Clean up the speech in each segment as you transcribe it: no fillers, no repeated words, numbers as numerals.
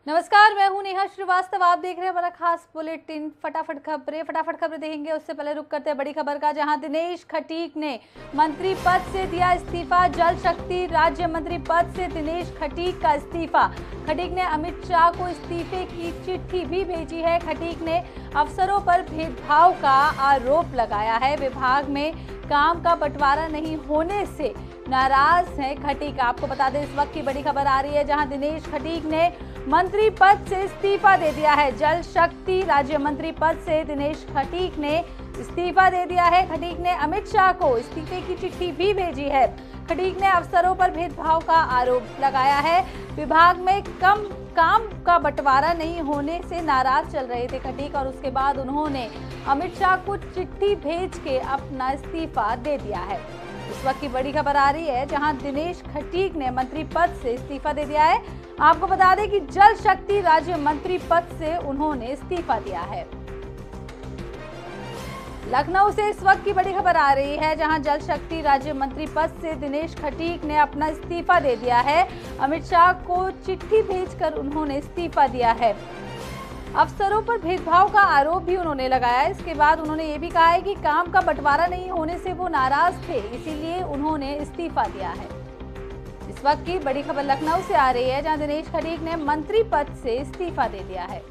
नमस्कार, मैं हूं नेहा श्रीवास्तव। आप देख रहे हैं हमारा खास बुलेटिन फटाफट खबरें देखेंगे। उससे पहले रुक करते हैं बड़ी खबर का, जहां दिनेश खटीक ने मंत्री पद से दिया इस्तीफा। जल शक्ति राज्य मंत्री पद से दिनेश खटीक का इस्तीफा। खटीक ने अमित शाह को इस्तीफे की चिट्ठी भी भेजी है। खटीक ने अफसरों पर भेदभाव का आरोप लगाया है। विभाग में काम का बंटवारा नहीं होने से नाराज है खटीक। आपको बता दें, इस वक्त की बड़ी खबर आ रही है, जहां दिनेश खटीक ने मंत्री पद से इस्तीफा दे दिया है। जल शक्ति राज्य मंत्री पद से दिनेश खटीक ने इस्तीफा दे दिया है। खटीक ने अमित शाह को इस्तीफे की चिट्ठी भी भेजी है। खटीक ने अफसरों पर भेदभाव का आरोप लगाया है। विभाग में काम का बंटवारा नहीं होने से नाराज चल रहे थे खटीक, और उसके बाद उन्होंने अमित शाह को चिट्ठी भेज के अपना इस्तीफा दे दिया है। इस वक्त की बड़ी खबर आ रही है, जहां दिनेश खटीक ने मंत्री पद से इस्तीफा दे दिया है। आपको बता दें कि जल शक्ति राज्य मंत्री पद से उन्होंने इस्तीफा दिया है। लखनऊ से इस वक्त की बड़ी खबर आ रही है, जहां जल शक्ति राज्य मंत्री पद से दिनेश खटीक ने अपना इस्तीफा दे दिया है। अमित शाह को चिट्ठी भेजकर उन्होंने इस्तीफा दिया है। अफसरों पर भेदभाव का आरोप भी उन्होंने लगाया। इसके बाद उन्होंने ये भी कहा है कि काम का बंटवारा नहीं होने से वो नाराज थे, इसीलिए उन्होंने इस्तीफा दिया है। इस वक्त की बड़ी खबर लखनऊ से आ रही है, जहां दिनेश खटीक ने मंत्री पद से इस्तीफा दे दिया है।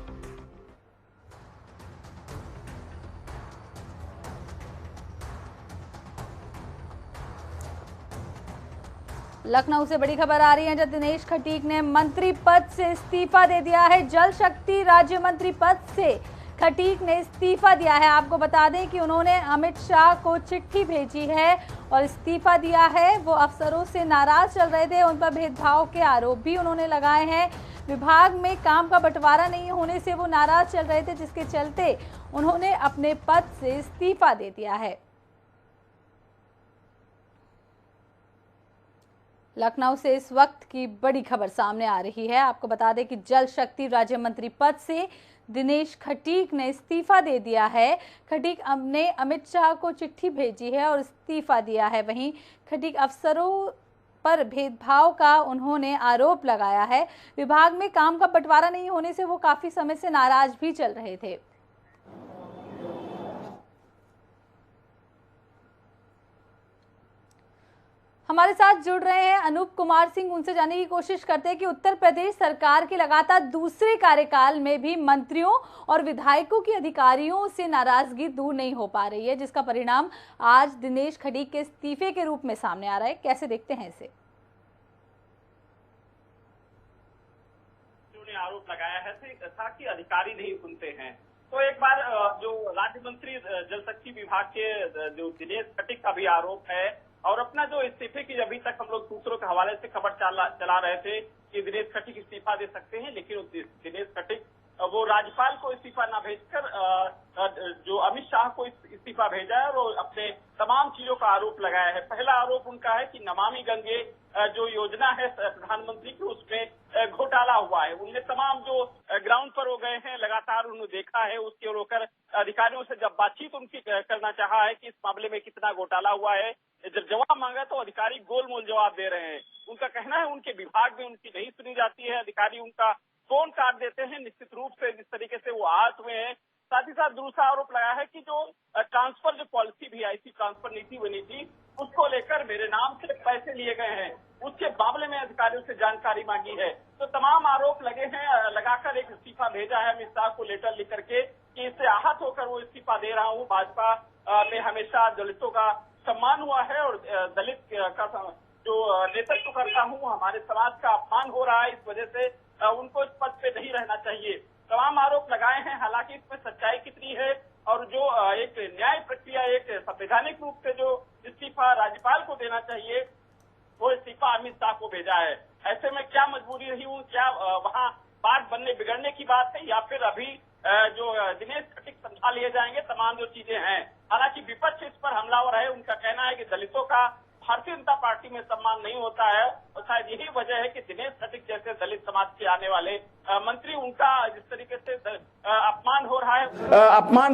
लखनऊ से बड़ी खबर आ रही है, जब दिनेश खटीक ने मंत्री पद से इस्तीफा दे दिया है। जल शक्ति राज्य मंत्री पद से खटीक ने इस्तीफा दिया है। आपको बता दें कि उन्होंने अमित शाह को चिट्ठी भेजी है और इस्तीफा दिया है। वो अफसरों से नाराज चल रहे थे, उन पर भेदभाव के आरोप भी उन्होंने लगाए हैं। विभाग में काम का बंटवारा नहीं होने से वो नाराज चल रहे थे, जिसके चलते उन्होंने अपने पद से इस्तीफा दे दिया है। लखनऊ से इस वक्त की बड़ी खबर सामने आ रही है। आपको बता दें कि जल शक्ति राज्य मंत्री पद से दिनेश खटीक ने इस्तीफा दे दिया है। खटीक ने अमित शाह को चिट्ठी भेजी है और इस्तीफा दिया है। वहीं खटीक अफसरों पर भेदभाव का उन्होंने आरोप लगाया है। विभाग में काम का बंटवारा नहीं होने से वो काफी समय से नाराज भी चल रहे थे। हमारे साथ जुड़ रहे हैं अनूप कुमार सिंह। उनसे जानने की कोशिश करते हैं कि उत्तर प्रदेश सरकार के लगातार दूसरे कार्यकाल में भी मंत्रियों और विधायकों की अधिकारियों से नाराजगी दूर नहीं हो पा रही है, जिसका परिणाम आज दिनेश खटीक के इस्तीफे के रूप में सामने आ रहा है। कैसे देखते हैं इसे? उन्होंने आरोप लगाया है था कि अधिकारी नहीं सुनते हैं। तो एक बार जो राज्य मंत्री जल शक्ति विभाग के जो दिनेश खटीक का भी आरोप है, और अपना जो इस्तीफे की अभी तक हम लोग सूत्रों के हवाले से खबर चला रहे थे कि दिनेश खटीक इस्तीफा दे सकते हैं, लेकिन दिनेश खटीक वो राज्यपाल को इस्तीफा न भेजकर जो अमित शाह को इस्तीफा भेजा है और अपने तमाम चीजों का आरोप लगाया है। पहला आरोप उनका है कि नमामि गंगे जो योजना है प्रधानमंत्री की, उसमें घोटाला हुआ है। उनने तमाम जो ग्राउंड पर वो गए हैं, लगातार उन्होंने देखा है, उसके रोकर अधिकारियों से जब बातचीत उनकी करना चाहा है कि इस मामले में कितना घोटाला हुआ है, जब जवाब मांगा तो अधिकारी गोलमोल जवाब दे रहे हैं। उनका कहना है उनके विभाग में उनकी नहीं सुनी जाती है, अधिकारी उनका फोन काट देते हैं। निश्चित रूप से जिस तरीके से वो आहत हुए हैं। साथ ही साथ दूसरा आरोप लगाया है कि जो ट्रांसफर जो पॉलिसी भी आई थी, ट्रांसफर नीति बनी थी, उसको लेकर मेरे नाम से पैसे लिए गए हैं, उसके मामले में अधिकारियों से जानकारी मांगी है। तो तमाम आरोप लगे हैं। लगाकर एक इस्तीफा भेजा है अमित शाह को लेटर लिख करके कि इससे आहत होकर वो इस्तीफा दे रहा हूँ। भाजपा में हमेशा दलितों का सम्मान हुआ है और दलित का जो नेतृत्व करता हूँ, हमारे समाज का अपमान हो रहा है, इस वजह से उनको इस पद पे नहीं रहना चाहिए। तमाम आरोप लगाए हैं। हालांकि इसमें सच्चाई कितनी है और जो एक न्याय प्रक्रिया, एक संवैधानिक रूप से जो इस्तीफा राज्यपाल को देना चाहिए, वो इस्तीफा अमित शाह को भेजा है। ऐसे में क्या मजबूरी रही हूँ, क्या वहाँ बात बनने बिगड़ने की बात है, या फिर अभी जो दिनेश खटीक समझा लिए जाएंगे, तमाम जो चीजें हैं। हालांकि विपक्ष इस पर हमलावर है। उनका कहना है कि दलितों का भारतीय जनता पार्टी में सम्मान नहीं होता है, और शायद यही वजह है कि दिनेश खटीक जैसे दलित समाज के आने वाले मंत्री, उनका जिस तरीके से अपमान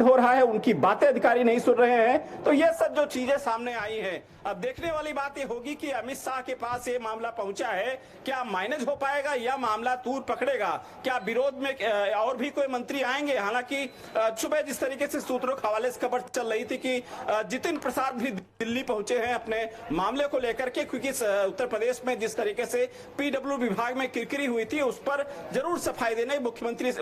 हो रहा है, उनकी बातें अधिकारी नहीं सुन रहे हैं। तो ये सब जो चीजें सामने आई हैं, अब देखने वाली बात ये होगी कि अमित शाह के पास ये मामला पहुंचा है, क्या मैनेज हो पाएगा या मामला तूर पकड़ेगा, क्या विरोध में और भी कोई मंत्री आएंगे। हालांकि सुबह जिस तरीके से सूत्रों के हवाले से खबर चल रही थी कि जितिन प्रसाद भी दिल्ली पहुंचे हैं अपने मामले को लेकर के, क्योंकि उत्तर प्रदेश में जिस तरीके से पीडब्ल्यू विभाग में किरकिरी हुई थी उस पर जरूर सफाई देने मुख्यमंत्री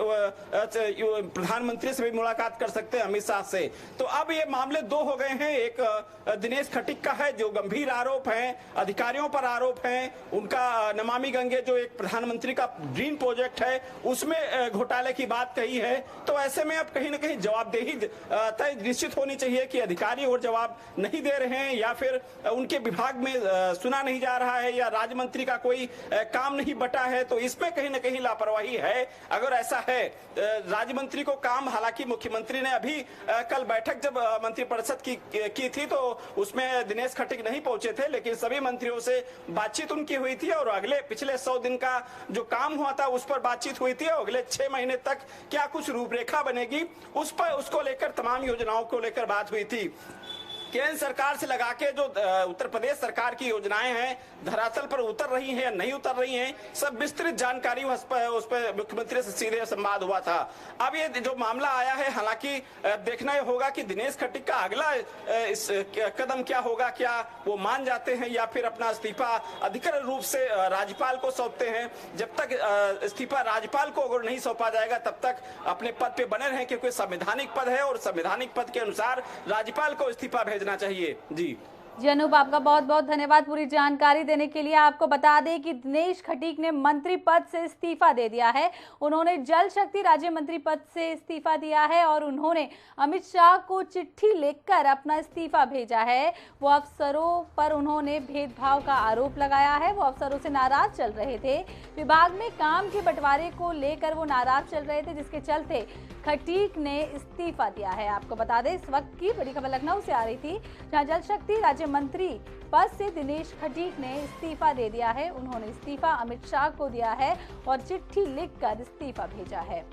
प्रधानमंत्री से भी मुलाकात कर सकते हैं अमित शाह से। तो अब ये मामले दो हो गए हैं, एक दिनेश खटीक का है जो गंभीर आरोप हैं, अधिकारियों पर आरोप हैं, उनका नमामि गंगे जो एक प्रधानमंत्री का ड्रीम प्रोजेक्ट है उसमें घोटाले की बात कही है। तो ऐसे में अब कहीं ना कहीं जवाबदेही तय निश्चित होनी चाहिए कि अधिकारी और जवाब नहीं दे रहे हैं या फिर उनके विभाग में सुना नहीं जा रहा है या राज्य मंत्री का कोई काम नहीं बटा है। तो इसमें कहीं ना कहीं लापरवाही है। अगर ऐसा है राज्य मंत्री को काम, हालांकि मुख्यमंत्री ने अभी कल बैठक जब मंत्रिपरिषद की थी तो उसमें दिनेश खटीक नहीं पहुंचे थे, लेकिन सभी मंत्रियों से बातचीत उनकी हुई थी और अगले पिछले 100 दिन का जो काम हुआ था उस पर बातचीत हुई थी। अगले 6 महीने तक क्या कुछ रूपरेखा बनेगी उस पर, उसको लेकर तमाम योजनाओं को लेकर बात हुई थी। केंद्र सरकार से लगा के जो उत्तर प्रदेश सरकार की योजनाएं हैं धरातल पर उतर रही हैं या नहीं उतर रही हैं, सब विस्तृत जानकारी उस पर मुख्यमंत्री से सीधे संवाद हुआ था। अब ये जो मामला आया है, हालांकि देखना होगा कि दिनेश खटीक का अगला इस कदम क्या होगा, क्या वो मान जाते हैं या फिर अपना इस्तीफा अधिकृत रूप से राज्यपाल को सौंपते हैं। जब तक इस्तीफा राज्यपाल को अगर नहीं सौंपा जाएगा तब तक अपने पद पे बने रहें, क्योंकि संवैधानिक पद है और संवैधानिक पद के अनुसार राज्यपाल को इस्तीफा भेजना चाहिए। जी अनूप, आपका बहुत बहुत धन्यवाद पूरी जानकारी देने के लिए। आपको बता दें कि दिनेश खटीक ने मंत्री पद से इस्तीफा दे दिया है। उन्होंने जल शक्ति राज्य मंत्री पद से इस्तीफा दिया है और उन्होंने अमित शाह को चिट्ठी लिखकर अपना इस्तीफा भेजा है। वो अफसरों पर उन्होंने भेदभाव का आरोप लगाया है। वो अफसरों से नाराज चल रहे थे, विभाग में काम के बंटवारे को लेकर वो नाराज चल रहे थे, जिसके चलते खटीक ने इस्तीफा दिया है। आपको बता दें इस वक्त की बड़ी खबर लखनऊ से आ रही थी, जहां जल शक्ति राज्य मंत्री पद से दिनेश खटीक ने इस्तीफा दे दिया है। उन्होंने इस्तीफा अमित शाह को दिया है और चिट्ठी लिखकर इस्तीफा भेजा है।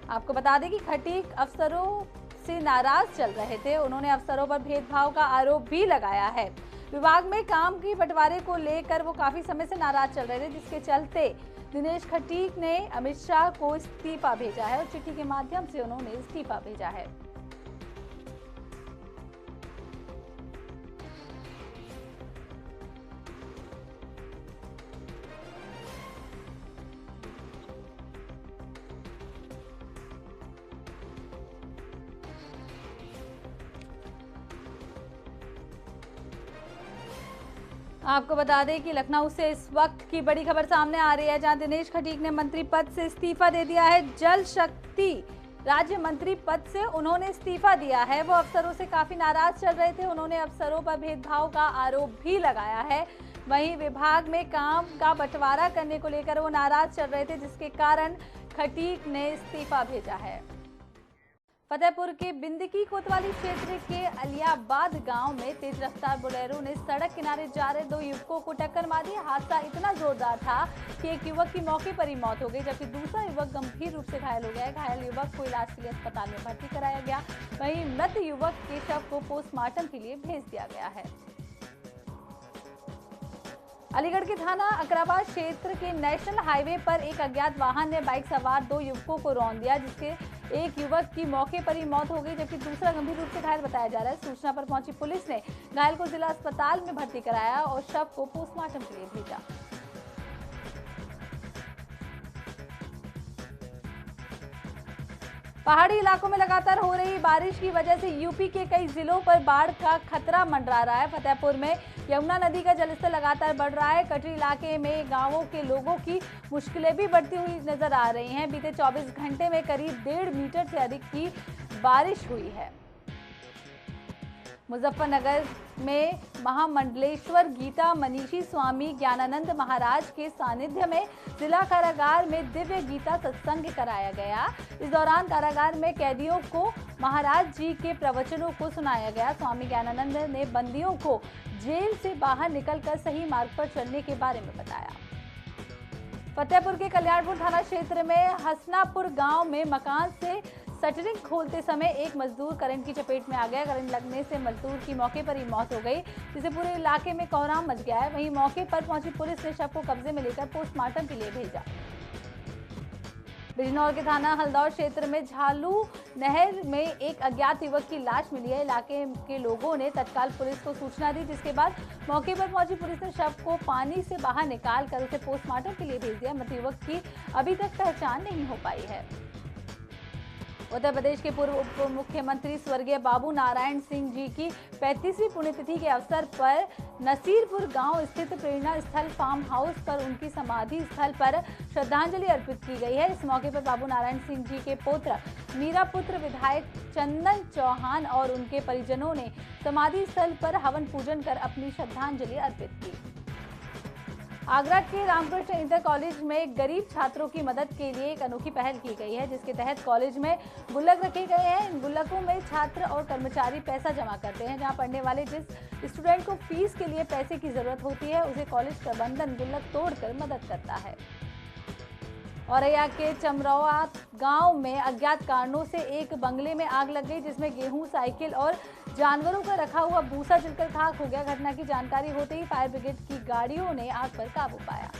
आपको बता दें कि खटीक अफसरों से नाराज चल रहे थे। उन्होंने अफसरों पर भेदभाव का आरोप भी लगाया है। विभाग में काम की बंटवारे को लेकर वो काफी समय से नाराज चल रहे थे, जिसके चलते दिनेश खटीक ने अमित शाह को इस्तीफा भेजा है और चिट्ठी के माध्यम से उन्होंने इस्तीफा भेजा है। आपको बता दें कि लखनऊ से इस वक्त की बड़ी खबर सामने आ रही है, जहां दिनेश खटीक ने मंत्री पद से इस्तीफा दे दिया है। जल शक्ति राज्य मंत्री पद से उन्होंने इस्तीफा दिया है। वो अफसरों से काफी नाराज चल रहे थे। उन्होंने अफसरों पर भेदभाव का आरोप भी लगाया है। वहीं विभाग में काम का बंटवारा करने को लेकर वो नाराज चल रहे थे, जिसके कारण खटीक ने इस्तीफा भेजा है। फतेहपुर के बिंदकी कोतवाली क्षेत्र के अलियाबाद गांव में तेज रफ्तार बोलेरो ने सड़क किनारे जा रहे 2 युवकों को टक्कर मारी। हादसा इतना जोरदार था कि एक युवक की मौके पर ही मौत हो गई, जबकि दूसरा युवक गंभीर रूप से घायल हो गया। घायल युवक को इलाज के लिए अस्पताल में भर्ती कराया गया। वहीं मृत युवक के शव को पोस्टमार्टम के लिए भेज दिया गया है। अलीगढ़ के थाना अकराबाद क्षेत्र के नेशनल हाईवे पर एक अज्ञात वाहन ने बाइक सवार 2 युवकों को रौंद दिया, जिसके एक युवक की मौके पर ही मौत हो गई, जबकि दूसरा गंभीर रूप से घायल बताया जा रहा है। सूचना पर पहुंची पुलिस ने घायल को जिला अस्पताल में भर्ती कराया और शव को पोस्टमार्टम के लिए भेजा। पहाड़ी इलाकों में लगातार हो रही बारिश की वजह से यूपी के कई जिलों पर बाढ़ का खतरा मंडरा रहा है। फतेहपुर में यमुना नदी का जलस्तर लगातार बढ़ रहा है। कटरी इलाके में गांवों के लोगों की मुश्किलें भी बढ़ती हुई नजर आ रही हैं। बीते 24 घंटे में करीब 1.5 मीटर से अधिक की बारिश हुई है। मुजफ्फरनगर में महामंडलेश्वर गीता मनीषी स्वामी ज्ञानानंद महाराज के सानिध्य में जिला कारागार में दिव्य गीता सत्संग कराया गया। इस दौरान कारागार में कैदियों को महाराज जी के प्रवचनों को सुनाया गया। स्वामी ज्ञानानंद ने बंदियों को जेल से बाहर निकलकर सही मार्ग पर चलने के बारे में बताया। फतेहपुर के कल्याणपुर थाना क्षेत्र में हसनापुर गांव में मकान से शटरिंग खोलते समय एक मजदूर करंट की चपेट में आ गया। करंट लगने से मजदूर की मौके पर ही मौत हो गई, जिससे पूरे इलाके में कोहराम मच गया है। वहीं मौके पर पहुंची पुलिस ने शव को कब्जे में लेकर पोस्टमार्टम के लिए भेजा। बिजनौर के थाना हल्दौर क्षेत्र में झालू नहर में एक अज्ञात युवक की लाश मिली है। इलाके के लोगों ने तत्काल पुलिस को सूचना दी, जिसके बाद मौके पर पहुंची पुलिस ने शव को पानी से बाहर निकाल कर उसे पोस्टमार्टम के लिए भेज दिया। मृत युवक की अभी तक पहचान नहीं हो पाई है। उत्तर प्रदेश के पूर्व उप मुख्यमंत्री स्वर्गीय बाबू नारायण सिंह जी की 35वीं पुण्यतिथि के अवसर पर नसीरपुर गांव स्थित प्रेरणा स्थल फार्म हाउस पर उनकी समाधि स्थल पर श्रद्धांजलि अर्पित की गई है। इस मौके पर बाबू नारायण सिंह जी के पुत्र मीरा पुत्र विधायक चंदन चौहान और उनके परिजनों ने समाधि स्थल पर हवन पूजन कर अपनी श्रद्धांजलि अर्पित की। आगरा के रामकृष्ण इंटर कॉलेज में गरीब छात्रों की मदद के लिए एक अनोखी पहल की गई है, जिसके तहत कॉलेज में गुल्लक रखे गए हैं। इन गुल्लकों में छात्र और कर्मचारी पैसा जमा करते हैं। जहां पढ़ने वाले जिस स्टूडेंट को फीस के लिए पैसे की जरूरत होती है, उसे कॉलेज प्रबंधन गुल्लक तोड़कर मदद करता है। औरैया के चमरौआ गांव में अज्ञात कारणों से एक बंगले में आग लग गई, जिसमें गेहूं, साइकिल और जानवरों का रखा हुआ भूसा जलकर खाक हो गया। घटना की जानकारी होते ही फायर ब्रिगेड की गाड़ियों ने आग पर काबू पाया।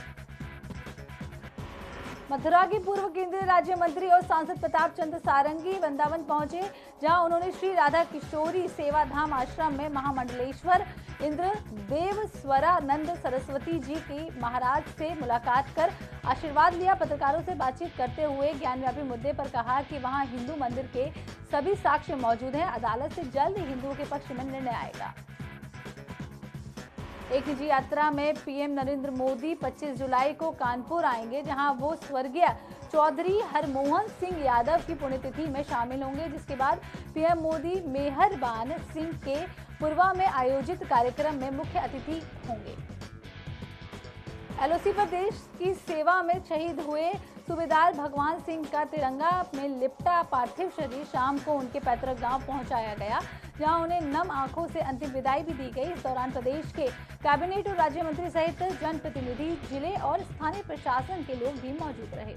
मथुरा के पूर्व केंद्रीय राज्य मंत्री और सांसद प्रताप चंद्र सारंगी वृंदावन पहुंचे, जहां उन्होंने श्री राधा किशोरी सेवा धाम आश्रम में महामंडलेश्वर इंद्र देवस्वरानंद सरस्वती जी की महाराज से मुलाकात कर आशीर्वाद लिया। पत्रकारों से बातचीत करते हुए ज्ञानव्यापी मुद्दे पर कहा कि वहां हिंदू मंदिर के सभी साक्ष्य मौजूद हैं। अदालत से जल्द हिंदुओं के पक्ष में निर्णय आएगा। एक निजी यात्रा में पीएम नरेंद्र मोदी 25 जुलाई को कानपुर आएंगे, जहां वो स्वर्गीय चौधरी हरमोहन सिंह यादव की पुण्यतिथि में शामिल होंगे, जिसके बाद पीएम मोदी मेहरबान सिंह के पुरवा में आयोजित कार्यक्रम में मुख्य अतिथि होंगे। एलओसी पर देश की सेवा में शहीद हुए सूबेदार भगवान सिंह का तिरंगा में लिपटा पार्थिव शरीर शाम को उनके पैतृक गांव पहुंचाया गया, जहां उन्हें नम आंखों से अंतिम विदाई भी दी गई। इस दौरान प्रदेश के कैबिनेट और राज्य मंत्री सहित जनप्रतिनिधि, जिले और स्थानीय प्रशासन के लोग भी मौजूद रहे।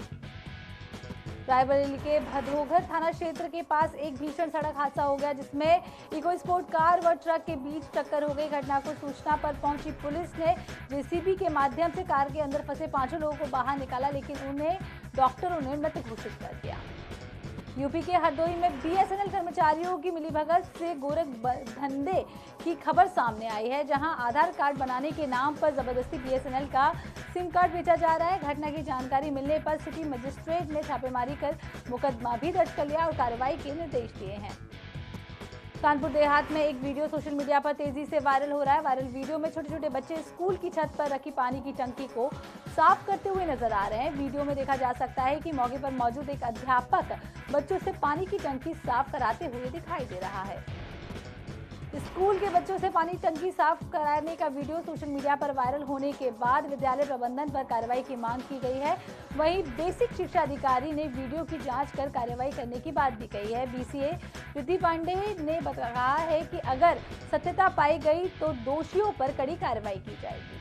रायबरेली के भदोघर थाना क्षेत्र के पास एक भीषण सड़क हादसा हो गया, जिसमें इको स्पोर्ट कार व ट्रक के बीच टक्कर हो गई। घटना को सूचना पर पहुंची पुलिस ने जेसीबी के माध्यम से कार के अंदर फंसे 5 लोगों को बाहर निकाला, लेकिन उन्हें डॉक्टरों ने मृत घोषित कर दिया। यूपी के हरदोई में बीएसएनएल कर्मचारियों की मिलीभगत से गोरख धंधे की खबर सामने आई है, जहां आधार कार्ड बनाने के नाम पर जबरदस्ती बीएसएनएल का सिम कार्ड बेचा जा रहा है। घटना की जानकारी मिलने पर सिटी मजिस्ट्रेट ने छापेमारी कर मुकदमा भी दर्ज कर लिया और कार्रवाई के निर्देश दिए हैं। कानपुर देहात में एक वीडियो सोशल मीडिया पर तेजी से वायरल हो रहा है। वायरल वीडियो में छोटे छोटे बच्चे स्कूल की छत पर रखी पानी की टंकी को साफ करते हुए नजर आ रहे हैं। वीडियो में देखा जा सकता है कि मौके पर मौजूद एक अध्यापक बच्चों से पानी की टंकी साफ कराते हुए दिखाई दे रहा है। स्कूल के बच्चों से पानी टंकी साफ कराने का वीडियो सोशल मीडिया पर वायरल होने के बाद विद्यालय प्रबंधन पर कार्रवाई की मांग की गई है। वहीं बेसिक शिक्षा अधिकारी ने वीडियो की जांच कर कार्रवाई करने की बात भी कही है। बीसीए रिद्धि पांडे ने कहा है कि अगर सत्यता पाई गई तो दोषियों पर कड़ी कार्रवाई की जाएगी।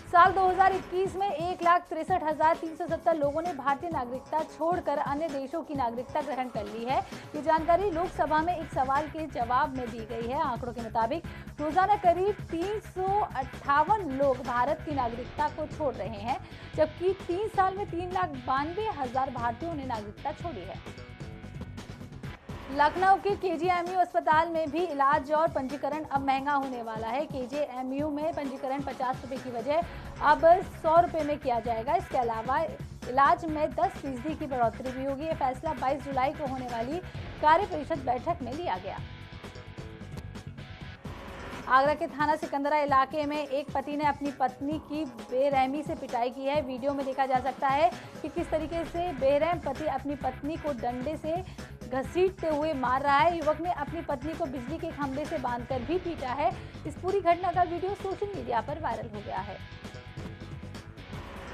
साल 2021 में 1,63,370 लोगों ने भारतीय नागरिकता छोड़कर अन्य देशों की नागरिकता ग्रहण कर ली है। ये जानकारी लोकसभा में एक सवाल के जवाब में दी गई है। आंकड़ों के मुताबिक रोजाना करीब 358 लोग भारत की नागरिकता को छोड़ रहे हैं, जबकि 3 साल में 3,92,000 भारतीयों ने नागरिकता छोड़ी है। लखनऊ के केजीएमयू अस्पताल में भी इलाज और पंजीकरण अब महंगा होने वाला है। केजीएमयू में पंजीकरण 50 रुपए की वजह अब 100 रुपए में किया जाएगा। इसके अलावा इलाज में 10% की बढ़ोतरी भी होगी। यह फैसला 22 जुलाई को होने वाली कार्य परिषद बैठक में लिया गया। आगरा के थाना सिकंदरा इलाके में एक पति ने अपनी पत्नी की बेरहमी से पिटाई की है। वीडियो में देखा जा सकता है कि किस तरीके से बेरहम पति अपनी पत्नी को डंडे से घसीटते हुए मार रहा है। युवक ने अपनी पत्नी को बिजली के खंभे से बांधकर भी पीटा है। इस पूरी घटना का वीडियो सोशल मीडिया पर वायरल हो गया है।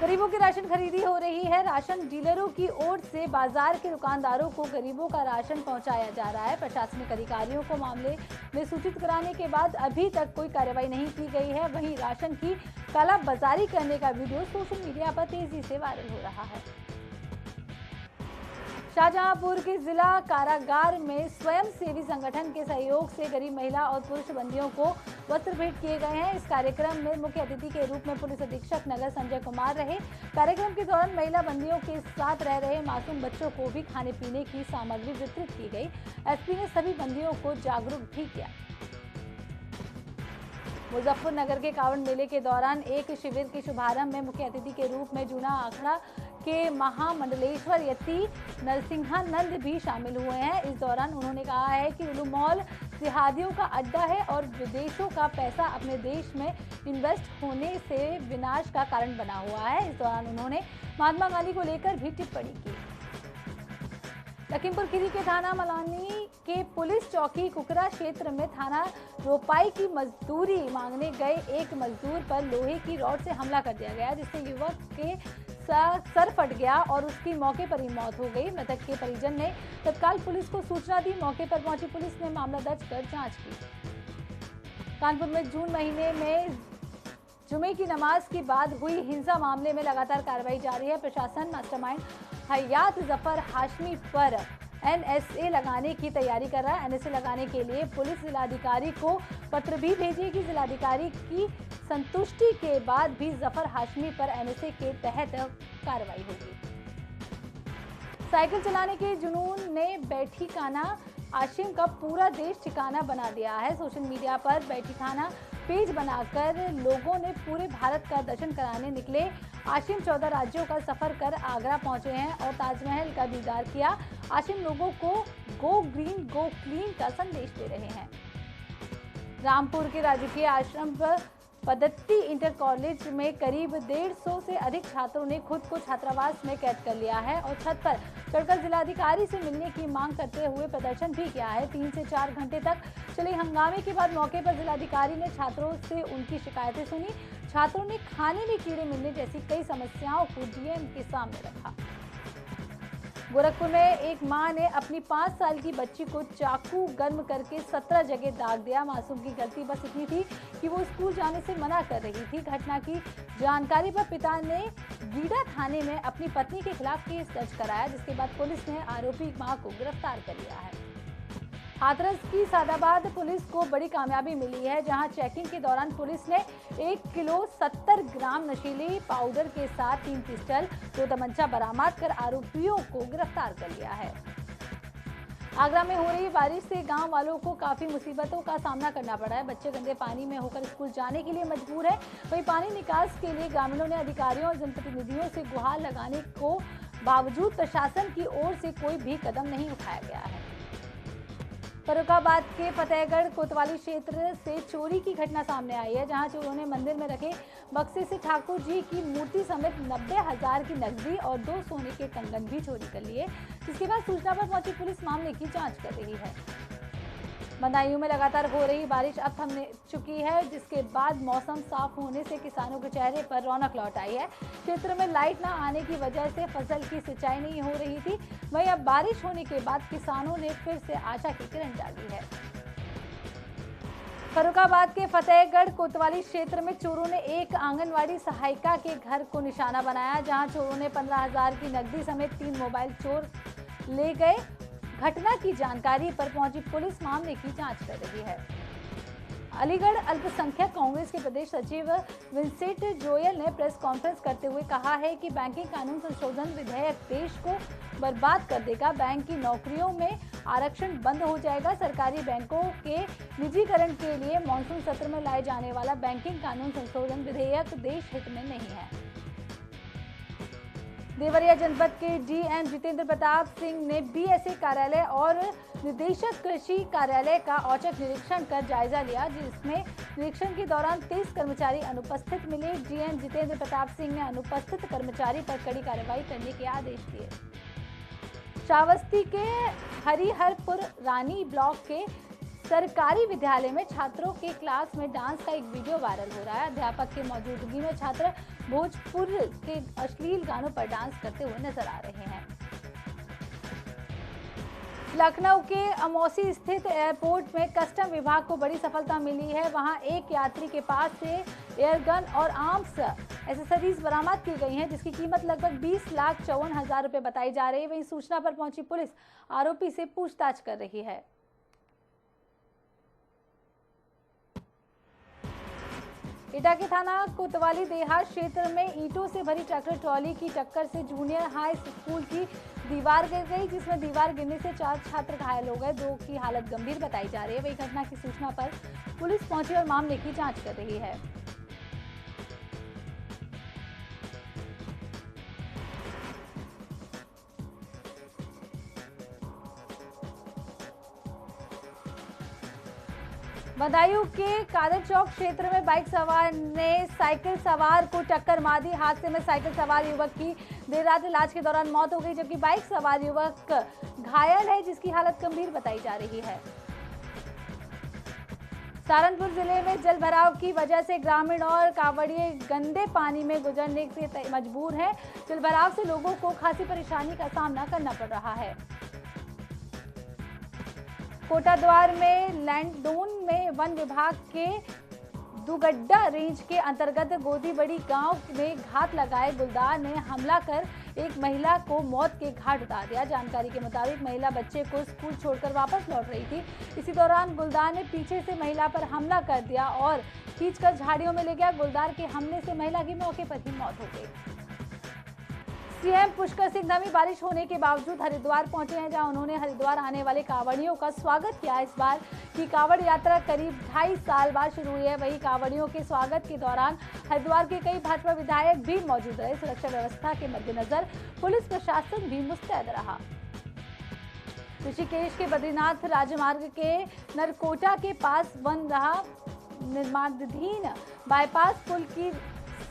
गरीबों की राशन खरीदी हो रही है। राशन डीलरों की ओर से बाजार के दुकानदारों को गरीबों का राशन पहुंचाया जा रहा है। प्रशासनिक अधिकारियों को मामले में सूचित कराने के बाद अभी तक कोई कार्रवाई नहीं की गई है। वहीं राशन की काला बाजारी करने का वीडियो सोशल मीडिया पर तेजी से वायरल हो रहा है। शाहजहांपुर के जिला कारागार में स्वयंसेवी संगठन के सहयोग से गरीब महिला और पुरुष बंदियों को वस्त्र भेंट किए गए हैं। इस कार्यक्रम में मुख्य अतिथि के रूप में पुलिस अधीक्षक नगर संजय कुमार रहे। कार्यक्रम के दौरान महिला बंदियों के साथ रह रहे मासूम बच्चों को भी खाने पीने की सामग्री वितरित की गई। एसपी ने सभी बंदियों को जागरूक भी किया। मुजफ्फरनगर के कांवड़ मेले के दौरान एक शिविर के शुभारंभ में मुख्य अतिथि के रूप में जूना आखड़ा के महामंडलेश्वर यति नरसिंहानंद भी शामिल हुए हैं। इस दौरान उन्होंने कहा है कि लुलु मॉल जिहादियों का अड्डा है और विदेशों का पैसा अपने देश में इन्वेस्ट होने से विनाश का कारण बना हुआ है। इस दौरान उन्होंने महात्मा गांधी को लेकर भी टिप्पणी की। लखीमपुर खीरी के थाना मलानी के पुलिस चौकी कुकरा क्षेत्र में थाना रोपाई की मजदूरी मांगने गए एक मजदूर पर लोहे की रॉड से हमला कर दिया गया, जिससे युवक के सर फट गया और उसकी मौके पर ही मौत हो गई। मृतक के परिजन ने तत्काल पुलिस को सूचना दी। मौके पर पहुंची पुलिस ने मामला दर्ज कर जांच की। कानपुर में जून महीने में जुमे की नमाज के बाद हुई हिंसा मामले में लगातार कार्रवाई जारी है। प्रशासन मास्टरमाइंड हयात जफर हाशमी पर एनएसए लगाने की तैयारी कर रहा है। एनएसए लगाने के लिए पुलिस जिलाधिकारी को पत्र भी भेजेगी। जिलाधिकारी की संतुष्टि के बाद भी जफर हाशमी पर एनएसए के तहत कार्रवाई होगी। साइकिल चलाने के जुनून ने बैठी खाना आशिम का पूरा देश ठिकाना बना दिया है। सोशल मीडिया पर बैठी खाना पेज बनाकर लोगों ने पूरे भारत का दर्शन कराने निकले। आशिम 14 राज्यों का सफर कर आगरा पहुंचे हैं और ताजमहल का दीदार किया। आशिम लोगों को गो ग्रीन गो क्लीन का संदेश दे रहे हैं। रामपुर के राजकीय आश्रम पद्धति इंटर कॉलेज में करीब 150 से अधिक छात्रों ने खुद को छात्रावास में कैद कर लिया है और छत पर चढ़कर जिलाधिकारी से मिलने की मांग करते हुए प्रदर्शन भी किया है। 3 से 4 घंटे तक चले हंगामे के बाद मौके पर जिलाधिकारी ने छात्रों से उनकी शिकायतें सुनी। छात्रों ने खाने में कीड़े मिलने जैसी कई समस्याओं को डीएम के सामने रखा। गोरखपुर में एक मां ने अपनी 5 साल की बच्ची को चाकू गर्म करके 17 जगह दाग दिया। मासूम की गलती बस इतनी थी कि वो स्कूल जाने से मना कर रही थी। घटना की जानकारी पर पिता ने गीडा थाने में अपनी पत्नी के खिलाफ केस दर्ज कराया, जिसके बाद पुलिस ने आरोपी मां को गिरफ्तार कर लिया है। हाथरस की सादाबाद पुलिस को बड़ी कामयाबी मिली है, जहां चेकिंग के दौरान पुलिस ने 1 किलो 70 ग्राम नशीली पाउडर के साथ 3 पिस्टल 2 तमंचा बरामद कर आरोपियों को गिरफ्तार कर लिया है। आगरा में हो रही बारिश से गांव वालों को काफी मुसीबतों का सामना करना पड़ा है। बच्चे गंदे पानी में होकर स्कूल जाने के लिए मजबूर है। वहीं पानी निकास के लिए ग्रामीणों ने अधिकारियों और जनप्रतिनिधियों से गुहार लगाने को बावजूद प्रशासन की ओर से कोई भी कदम नहीं उठाया गया है। फर्रुखाबाद के फतेहगढ़ कोतवाली क्षेत्र से चोरी की घटना सामने आई है, जहां चोरों ने मंदिर में रखे बक्से से ठाकुर जी की मूर्ति समेत 90,000 की नकदी और 2 सोने के कंगन भी चोरी कर लिए, जिसके बाद सूचना पर पहुंची पुलिस मामले की जांच कर रही है। बदायूं में लगातार हो रही बारिश अब थम चुकी है, जिसके बाद मौसम साफ होने से किसानों के चेहरे पर रौनक लौट आई है। क्षेत्र में लाइट न आने की वजह से फसल की सिंचाई नहीं हो रही थी। वहीं अब बारिश होने के बाद किसानों ने फिर से आशा की किरण जागी है। फर्रुखाबाद के फतेहगढ़ कोतवाली क्षेत्र में चोरों ने एक आंगनवाड़ी सहायिका के घर को निशाना बनाया, जहां चोरों ने 15,000 की नकदी समेत 3 मोबाइल चोर ले गए। घटना की जानकारी पर पहुंची पुलिस मामले की जांच कर रही है। अलीगढ़ अल्पसंख्यक कांग्रेस के प्रदेश सचिव विंसेंट जोयल ने प्रेस कॉन्फ्रेंस करते हुए कहा है कि बैंकिंग कानून संशोधन विधेयक देश को बर्बाद कर देगा। बैंक की नौकरियों में आरक्षण बंद हो जाएगा। सरकारी बैंकों के निजीकरण के लिए मॉनसून सत्र में लाए जाने वाला बैंकिंग कानून संशोधन विधेयक देश हित में नहीं है। देवरिया जनपद के डीएम जितेंद्र प्रताप सिंह ने बीएसए कार्यालय और निदेशक कृषि कार्यालय का औचक निरीक्षण कर जायजा लिया, जिसमें निरीक्षण के दौरान 23 कर्मचारी अनुपस्थित मिले। डीएम जितेंद्र प्रताप सिंह ने अनुपस्थित कर्मचारी पर कड़ी कार्रवाई करने के आदेश दिए। श्रावस्ती के हरिहरपुर रानी ब्लॉक के सरकारी विद्यालय में छात्रों के क्लास में डांस का एक वीडियो वायरल हो रहा है। अध्यापक की मौजूदगी में छात्र भोजपुर के अश्लील गानों पर डांस करते हुए नजर आ रहे हैं। लखनऊ के अमौसी स्थित एयरपोर्ट में कस्टम विभाग को बड़ी सफलता मिली है। वहां एक यात्री के पास से एयरगन और आर्म्स एसेसरीज बरामद की गई हैं, जिसकी कीमत लगभग 20,54,000 रुपए बताई जा रही है। वहीं सूचना पर पहुंची पुलिस आरोपी से पूछताछ कर रही है। एटा के थाना कोतवाली देहात क्षेत्र में ईंटों से भरी ट्रैक्टर ट्रॉली की टक्कर से जूनियर हाई स्कूल की दीवार गिर गई, जिसमें दीवार गिरने से 4 छात्र घायल हो गए। 2 की हालत गंभीर बताई जा रही है। वही घटना की सूचना पर पुलिस पहुंची और मामले की जांच कर रही है। बदायूं के कादर चौक क्षेत्र में बाइक सवार ने साइकिल सवार को टक्कर मार दी। हादसे में साइकिल सवार युवक की देर रात इलाज के दौरान मौत हो गई, जबकि बाइक सवार युवक घायल है, जिसकी हालत गंभीर बताई जा रही है। सहारनपुर जिले में जल भराव की वजह से ग्रामीण और कांवड़िए गंदे पानी में गुजरने से मजबूर हैं। जल भराव से लोगों को खासी परेशानी का सामना करना पड़ रहा है। कोटाद्वार में लैंडोन में वन विभाग के दुगड्डा रेंज के अंतर्गत गोदीबड़ी गांव में घात लगाए गुलदार ने हमला कर एक महिला को मौत के घाट उतार दिया। जानकारी के मुताबिक महिला बच्चे को स्कूल छोड़कर वापस लौट रही थी। इसी दौरान गुलदार ने पीछे से महिला पर हमला कर दिया और खींचकर झाड़ियों में ले गया। गुलदार के हमले से महिला की मौके पर ही मौत हो गई। सीएम पुष्कर सिंह धामी बारिश होने के बावजूद हरिद्वार पहुंचे हैं, जहां उन्होंने हरिद्वार आने वाले कांवड़ियों का स्वागत किया। इस बार की कांवड़ यात्रा करीब 2.5 साल बाद शुरू हुई है। वहीं कांवड़ियों के स्वागत के दौरान हरिद्वार के कई भाजपा विधायक भी मौजूद रहे। सुरक्षा व्यवस्था के मद्देनजर पुलिस प्रशासन भी मुस्तैद रहा। ऋषिकेश के बद्रीनाथ राजमार्ग के नरकोटा के पास बन रहा निर्माणाधीन बाईपास पुल की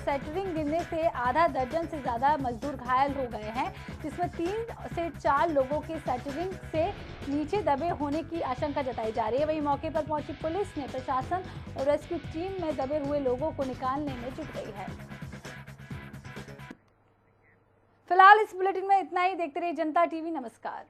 सेटरिंग गिरने से आधा दर्जन से ज्यादा मजदूर घायल हो गए हैं, जिसमें 3 से 4 लोगों के सेटरिंग से नीचे दबे होने की आशंका जताई जा रही है। वहीं मौके पर पहुंची पुलिस ने प्रशासन और रेस्क्यू टीम में दबे हुए लोगों को निकालने में जुट गई है। फिलहाल इस बुलेटिन में इतना ही। देखते रहिए जनता टीवी। नमस्कार।